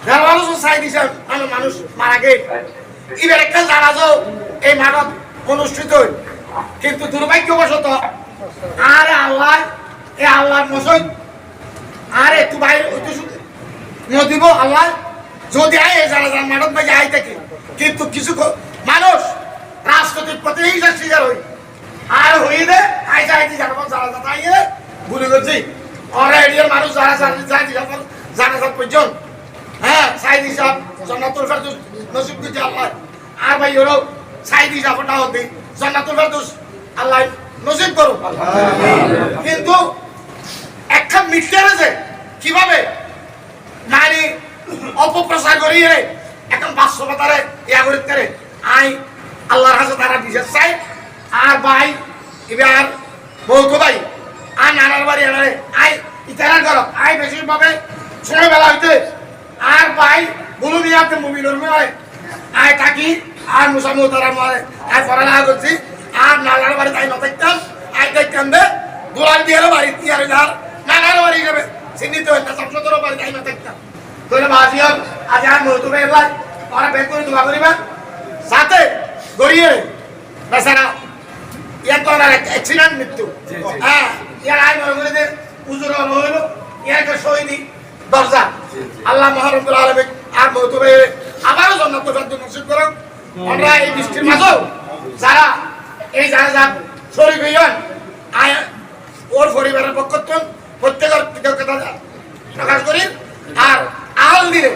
মানুষ চাই দিছে মানুষ মারা গে এবার একটা জানাজো এই মানব অনুষ্ঠিত কিন্তু দুর্ভাগ্যবশত আর আল্লাহ এই আল্লাহর মসজিদ আরে তুই ভাই দিব আল্লাহ যদি আয় এই জানাজার মানব ভাই আই থাকে কিন্তু কিছু মানুষ রাজনৈতিক প্রতিহিংসা শিকার হই আর হয়ে দে আই যাইতে জানাবো জানাজা তাইয়ে ভুলে গেছি ওরা এরিয়ার মানুষ যারা জানাজা পর্যন্ত হ্যাঁ সাইদি সাহেব জান্নাতুল ফেরদৌস নসিব করতে আল্লাহ আর ভাই ওরাও সাইদি সাহেবটা হতে জান্নাতুল ফেরদৌস আল্লাহ নসিব করুক কিন্তু একটা মিথ্যা আছে কিভাবে মানে অপপ্রচার করিয়ে এখন বাস্তবতারে ইয়া করে আই আল্লাহর কাছে তারা বিশেষ চাই আর ভাই এবার বলতো ভাই আর নানার বাড়ি আনারে আই ইতারা করো আই বেশিরভাবে সময় বেলা হইতে আর ভাই বলু নিয়ে আপনি মোবিলের ময় আয় থাকি আর মুসামু তারা ময় আয় পড়ালেখা করছি আর নানার বাড়ি তাই না থাকতাম আয় দেখতাম দে গোলাল দিয়ারও বাড়ি তিয়ারে যার নানার বাড়ি যাবে চিহ্নিত হয় না সবসময় বাড়ি তাই না থাকতাম তোরা বাজিয়ন আজ আর মহতুবে এলাই ওরা বের করে দোয়া করিবা সাথে গড়িয়ে বেচারা ইয়ার তো অ্যাক্সিডেন্ট মৃত্যু হ্যাঁ ইয়ার আয় মনে করে যে উজুর হইল ইয়াকে শহীদি দরজা আল্লাহ মহারবুল আলামিন আর মহতুবে আবারও জান্নাত নসিব করুন আমরা এই বৃষ্টির মাঝেও যারা এই জানাজা শরীক হইয়ান আয় ওর পরিবারের পক্ষ থেকে প্রত্যেকের কৃতজ্ঞতা প্রকাশ করি আর আল দিলে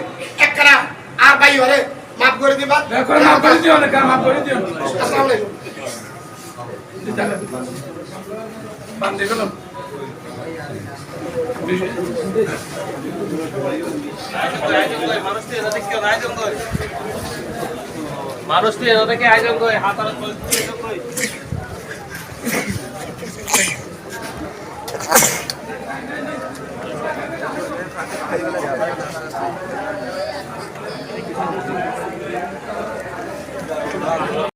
একখানা আর ভাই হলে মাফ করে দিবা মাফ করে দিও না মাফ করে দিও আসসালামু আলাইকুম বান্দে গেল মানুষ তো এর থেকে আয়োজন করে হাত আর Thank you.